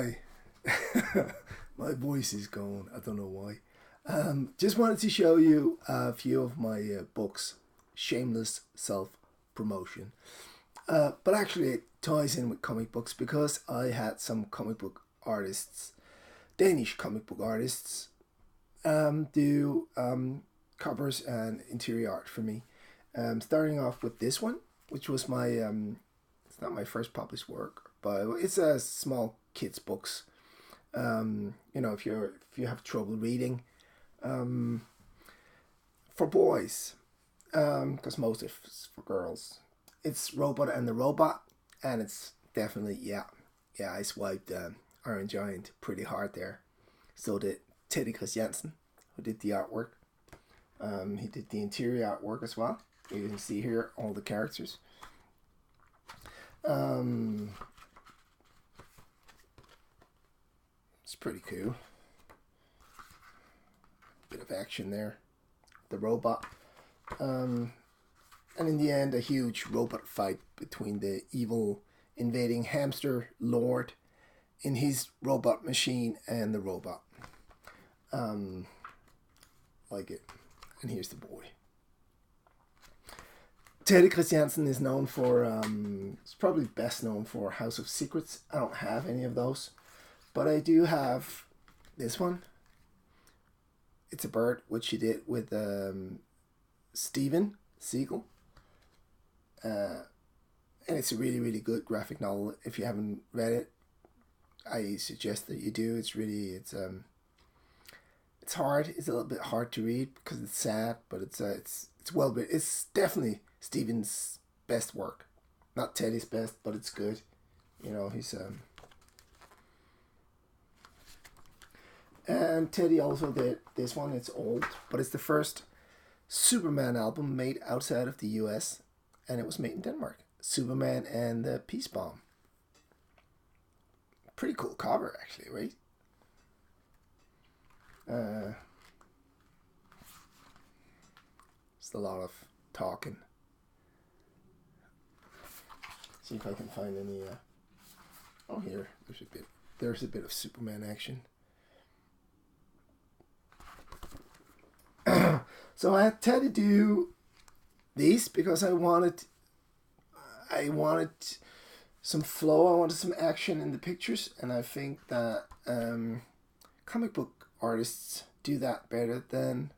Hi. My voice is gone. I don't know why. Just wanted to show you a few of my books. Shameless self promotion. But actually, it ties in with comic books because I had some comic book artists, Danish comic book artists, do covers and interior art for me. Starting off with this one, which was my it's not my first published work, but it's a small kids books. If you have trouble reading, for boys, because most of it's for girls. It's Robot and the Robot, and it's definitely yeah. I swiped Iron Giant pretty hard there. So did Teddy Christiansen, who did the artwork. He did the interior artwork as well. You can see here all the characters. It's pretty cool. Bit of action there. The robot. And in the end, a huge robot fight between the evil invading hamster lord in his robot machine and the robot. Like it. And here's the boy. Teddy Christiansen is known for, he's probably best known for House of Secrets. I don't have any of those, but I do have this one. It's a bird, which he did with Steven Seagal. And it's a really, really good graphic novel. If you haven't read it, I suggest that you do. It's hard. It's a little bit hard to read because it's sad, but it's well written. It's definitely Steven's best work. Not Teddy's best, but it's good. He's and Teddy also did this one. It's old, but it's the first Superman album made outside of the US, and it was made in Denmark. Superman and the Peace Bomb. Pretty cool cover, actually, right? It's a lot of talking. See if I can find any. Here. There's a bit of Superman action. So I had to do these because I wanted some flow. I wanted some action in the pictures, and I think that comic book artists do that better than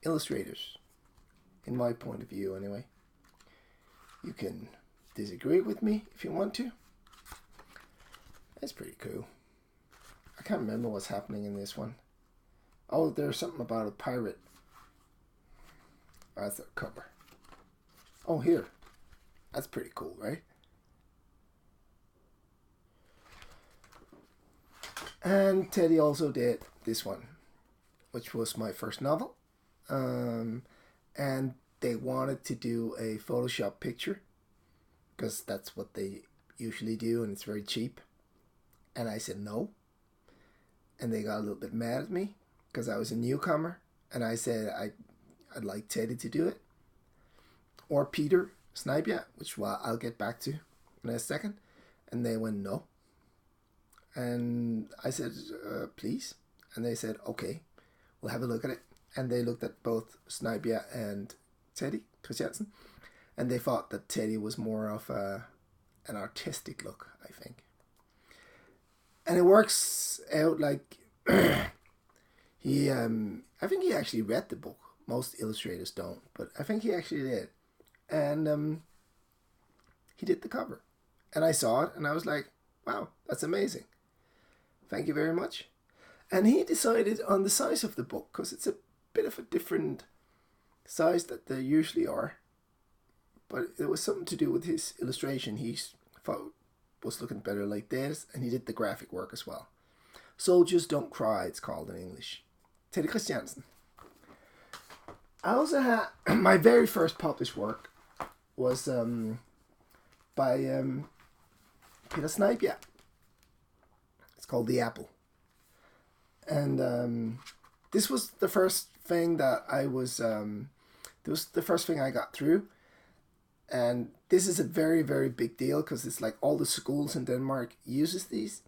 illustrators, in my point of view anyway. You can disagree with me if you want to. It's pretty cool. I can't remember what's happening in this one. Oh, there's something about a pirate. That's the cover. Oh, here. That's pretty cool, right? And Teddy also did this one, which was my first novel. And they wanted to do a Photoshop picture because that's what they usually do, and it's very cheap. And I said no. And they got a little bit mad at me because I was a newcomer, and I said I'd like Teddy to do it, or Peter Snibia, which I'll get back to in a second. And they went no. And I said, please. And they said, okay, we'll have a look at it. And they looked at both Snibia and Teddy Christiansen, and they thought that Teddy was more of an artistic look, I think. And it works out like I think he actually read the book. Most illustrators don't, but I think he actually did. And he did the cover. And I saw it, and I was like, wow, that's amazing. Thank you very much. And he decided on the size of the book, because it's a bit of a different size that they usually are. But it was something to do with his illustration. He thought was looking better like this, and he did the graphic work as well. Soldiers Don't Cry, it's called in English. Teddy Christiansen. I also had my very first published work was by Peter Snibia. It's called The Apple. And this was the first thing that I was this was the first thing I got through. And this is a very, very big deal because it's like all the schools in Denmark uses these.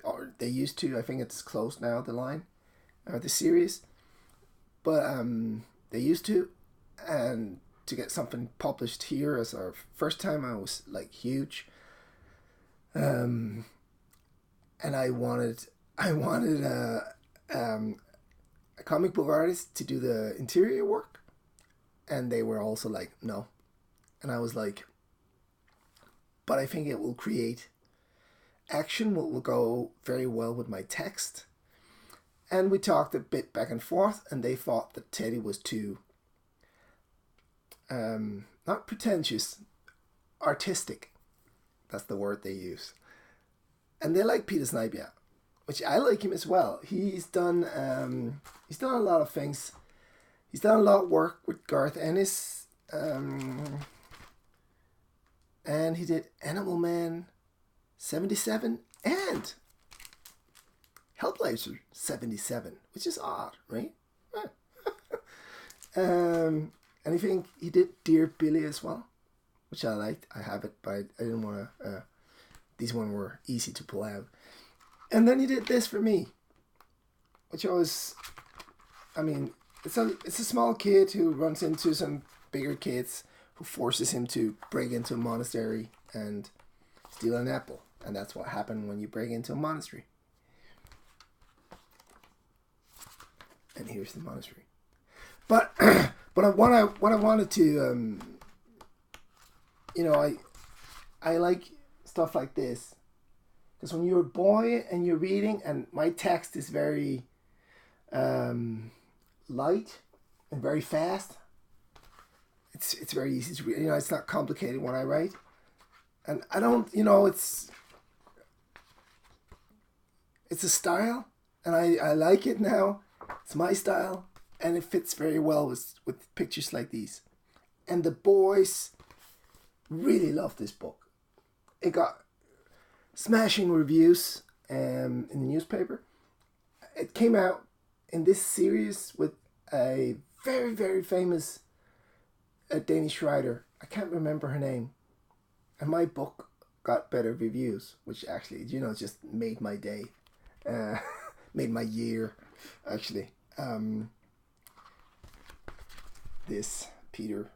or they used to. I think it's closed now, the line, or the series. But they used to, and to get something published here as our first time, I was like huge. And I wanted a comic book artist to do the interior work, and they were also like no, and I was like, but I think it will create action, will go very well with my text. And we talked a bit back and forth, and they thought that Teddy was too not pretentious, artistic. That's the word they use. And they like Peter Snipe, yeah, which I like him as well. He's done a lot of things. He's done a lot of work with Garth Ennis, and he did Animal Man 77 and Hellblazer 77, which is odd, right? And I think he did Dear Billy as well, which I liked. I have it, but I didn't want to. These ones were easy to pull out. And then he did this for me, which I was. I mean, it's a small kid who runs into some bigger kids who forces him to break into a monastery and steal an apple, and that's what happened when you break into a monastery. And here's the monastery. But what I wanted to I like stuff like this, because when you're a boy and you're reading, and my text is very light and very fast. It's very easy to read. It's not complicated when I write, and I don't. It's a style, and I like it now. It's my style, and it fits very well with pictures like these. And the boys really love this book. It got smashing reviews in the newspaper. It came out in this series with a very, very famous Danish writer. I can't remember her name. And my book got better reviews, which actually, just made my day. Made my year, actually. This Peter.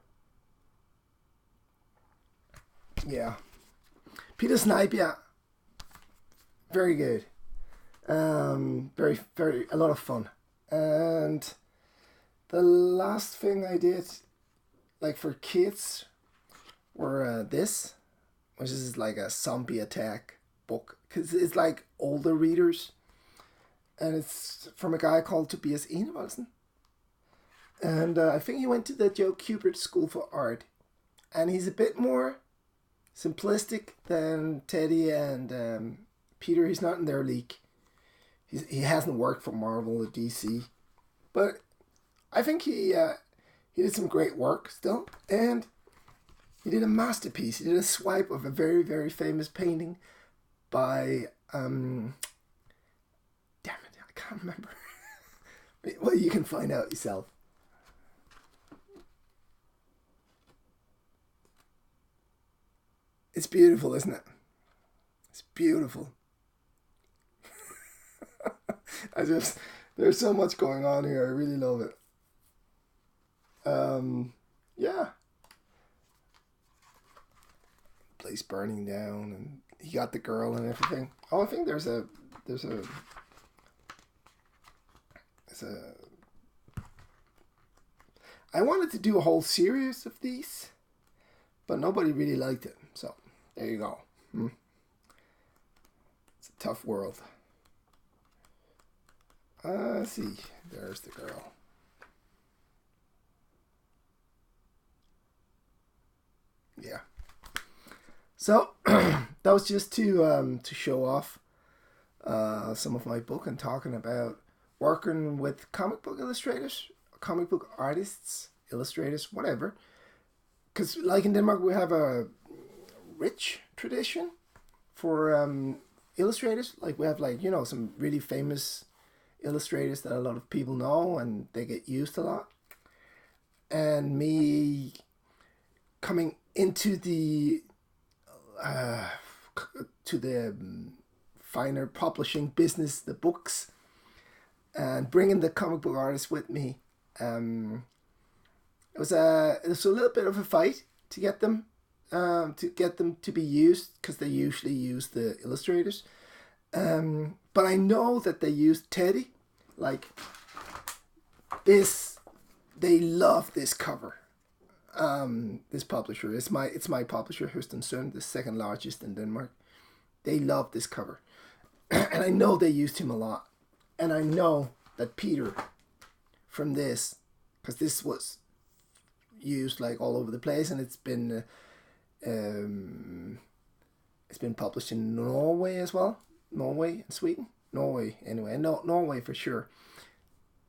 Yeah. Peter Snipe, yeah. Very good. Very, very, a lot of fun. And the last thing I did, like for kids, were this, which is like a zombie attack book. Because it's like older readers. And it's from a guy called Tobias Enevoldsen. And I think he went to the Joe Kubert School for Art. And he's a bit more simplistic than Teddy and Peter. He's not in their league. He hasn't worked for Marvel or DC. But I think he did some great work still. And he did a masterpiece. He did a swipe of a very, very famous painting by... damn it, I can't remember. Well, you can find out yourself. It's beautiful, isn't it? It's beautiful. There's so much going on here. I really love it. Yeah. Place burning down, and he got the girl and everything. Oh, I think there's a. I wanted to do a whole series of these, but nobody really liked it. So there you go. It's a tough world. See, there's the girl. Yeah. So that was just to show off some of my book and talking about working with comic book illustrators, comic book artists, illustrators, whatever. Because like in Denmark, we have a rich tradition for illustrators. Like we have some really famous illustrators that a lot of people know and they get used a lot. And me coming into the finer publishing business, the books, and bringing the comic book artists with me. It was a little bit of a fight to get them to be used, because they usually use the illustrators. But I know that they used Teddy. Like this, they love this cover. This publisher, it's my publisher, Houston Sun, the second largest in Denmark. They love this cover, and I know they used him a lot. And I know that Peter, from this, because this was used like all over the place, and it's been published in Norway as well. Norway and Sweden. Norway, anyway. No, Norway for sure.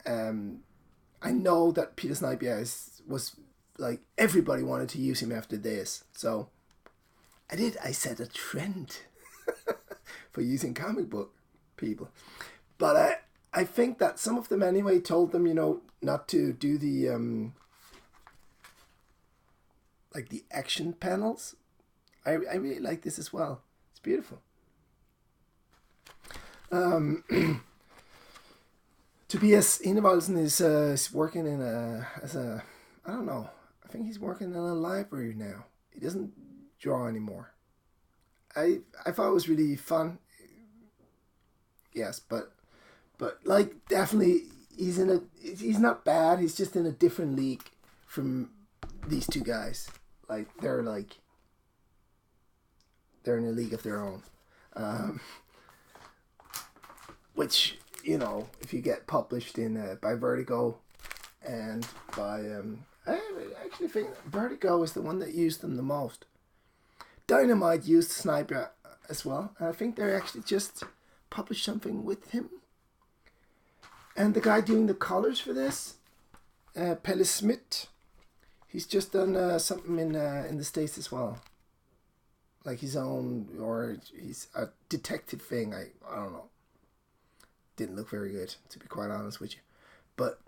I know that Peter Snijbjerg was like, everybody wanted to use him after this. So I set a trend for using comic book people. But I think that some of them anyway told them, not to do the like the action panels. I really like this as well. It's beautiful. Tobias Enevoldsen is working in I don't know. I think he's working in a library now. He doesn't draw anymore. I thought it was really fun. Yes, but like definitely he's not bad. He's just in a different league from these two guys. Like they're in a league of their own. Which, if you get published in by Vertigo and by I actually think Vertigo is the one that used them the most. Dynamite used Snijbjerg as well, and I think they actually just published something with him. And the guy doing the colors for this, Pelle Smith, he's just done something in the States as well, like his own, or he's a detective thing. I don't know. Didn't look very good, to be quite honest with you, but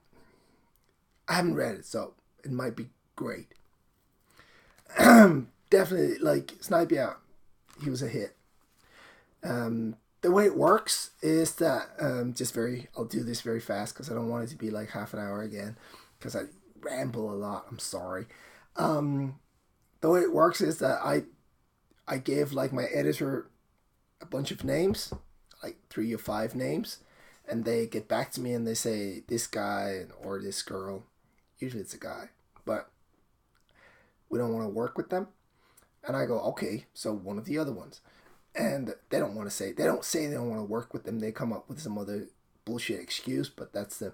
I haven't read it, so it might be great. Definitely, like Snijbjerg, he was a hit. The way it works is that I'll do this very fast because I don't want it to be like half an hour again, because I ramble a lot. I'm sorry. The way it works is that I gave like my editor a bunch of names, like 3 or 5 names, and they get back to me and they say this guy or this girl. Usually it's a guy, but we don't want to work with them. And I go, okay, so one of the other ones. And they don't say they don't want to work with them. They come up with some other bullshit excuse, but that's the.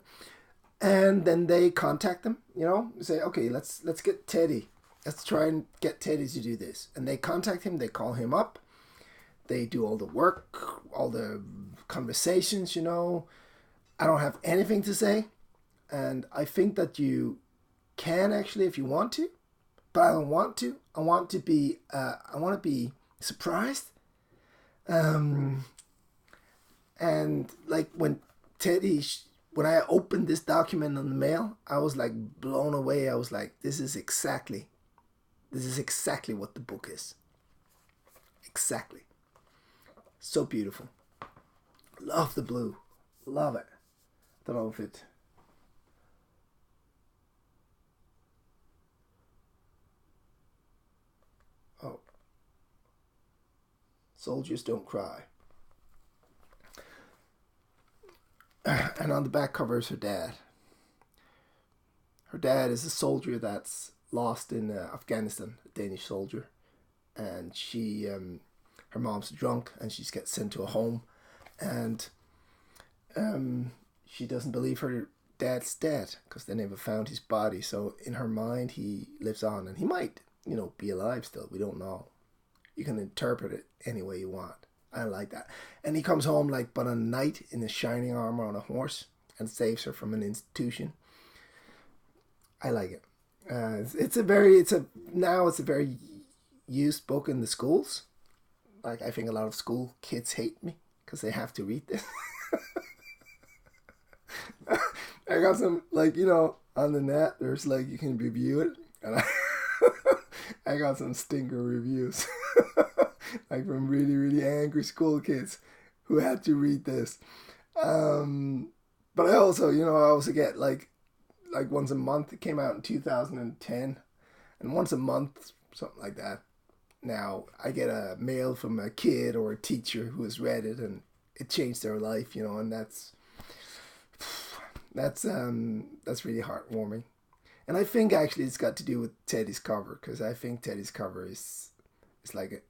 And then they contact them, say, okay, let's get Teddy. Let's try and get Teddy to do this. And they contact him. They call him up. They do all the work, all the conversations. I don't have anything to say, and I think that you can actually, if you want to, but I don't want to. I want to be surprised. And like when I opened this document on the mail, I was like blown away. I was like, this is exactly what the book is. Exactly. So beautiful. Love the blue. Love it. Don't know if it. Oh. Soldiers don't cry. And on the back cover is her dad. Her dad is a soldier that's lost in Afghanistan, a Danish soldier. And she, her mom's drunk and she gets sent to a home. And she doesn't believe her dad's dead because they never found his body. So in her mind, he lives on. And he might, be alive still. We don't know. You can interpret it any way you want. I like that. And he comes home but a knight in his shining armor on a horse and saves her from an institution. I like it. It's a very used book in the schools. Like I think a lot of school kids hate me because they have to read this. I got some on the net. There's you can review it, and I got some stinker reviews. From really, really angry school kids who had to read this. But I also, I also get like once a month. It came out in 2010, and once a month, something like that. Now I get a mail from a kid or a teacher who has read it and it changed their life, and that's really heartwarming. And I think actually it's got to do with Teddy's cover, because I think Teddy's cover is like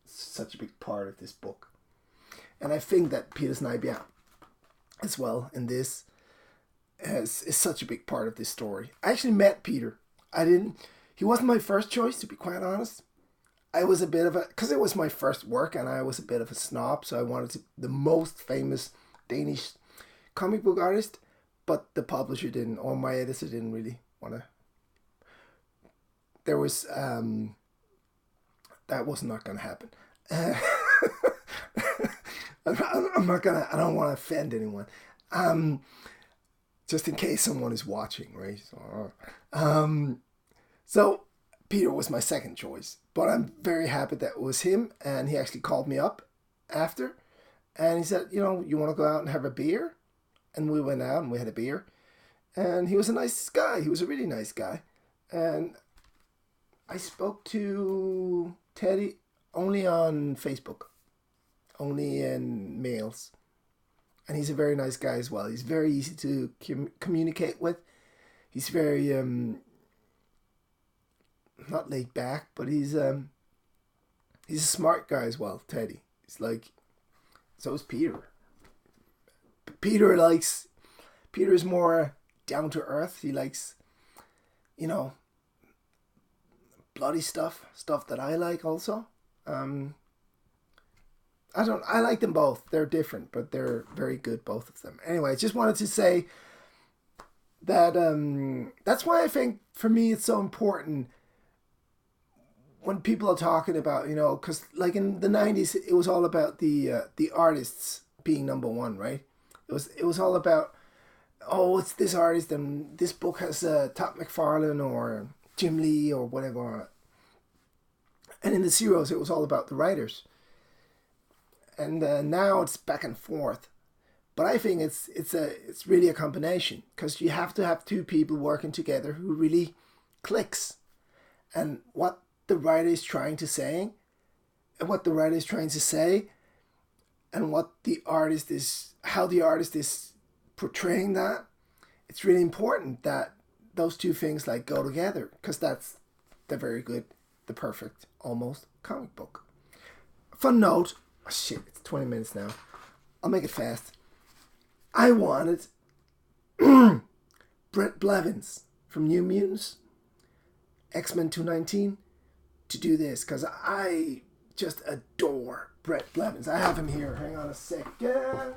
such a big part of this book. And I think that Peter Snibia as well in this is such a big part of this story. I actually met Peter. He wasn't my first choice, to be quite honest. I was a bit of because it was my first work and I was a bit of a snob, so I wanted the most famous Danish comic book artist, but the publisher didn't, or my editor didn't really want to. There was, that was not going to happen. I'm not gonna. I don't want to offend anyone. Just in case someone is watching, right? So Peter was my second choice, but I'm very happy that it was him. And he actually called me up after, and he said, you want to go out and have a beer? And we went out and we had a beer. And he was a nice guy. He was a really nice guy. And I spoke to Teddy only on Facebook, only in mails. And he's a very nice guy as well. He's very easy to communicate with. He's very, not laid back, but he's a smart guy as well, Teddy. He's like, so is Peter. Peter is more down to earth. He likes, bloody stuff that I like also. I like them both. They're different, but they're very good, both of them. Anyway, I just wanted to say that that's why I think for me it's so important when people are talking about, because like in the 90s, it was all about the artists being number one, right? It was all about, it's this artist and this book has Todd McFarlane or Jim Lee or whatever on it. And in the zeros, it was all about the writers. And now it's back and forth. But I think it's really a combination, because you have to have two people working together who really clicks. And what the writer is trying to say, and what the artist is, how the artist is portraying that, it's really important that those two things like go together, because that's the very good, the perfect, almost comic book. Fun note, it's 20 minutes now. I'll make it fast. I wanted Brett Blevins from New Mutants, X-Men 219, to do this, because I just adore Brett Blevins. I have him here. Hang on a second.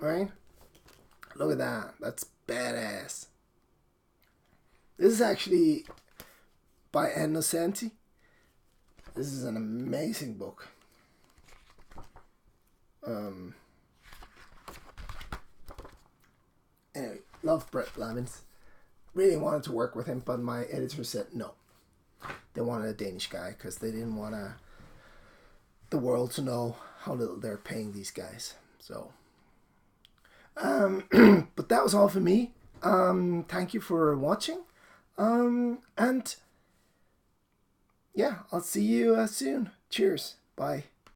Right? Look at that. That's badass. This is actually by Ann Nocenti. This is an amazing book. Anyway, love Brett Blevins. Really wanted to work with him, but my editor said no. They wanted a Danish guy because they didn't want the world to know how little they're paying these guys. So, but that was all for me. Thank you for watching. And yeah, I'll see you soon. Cheers. Bye.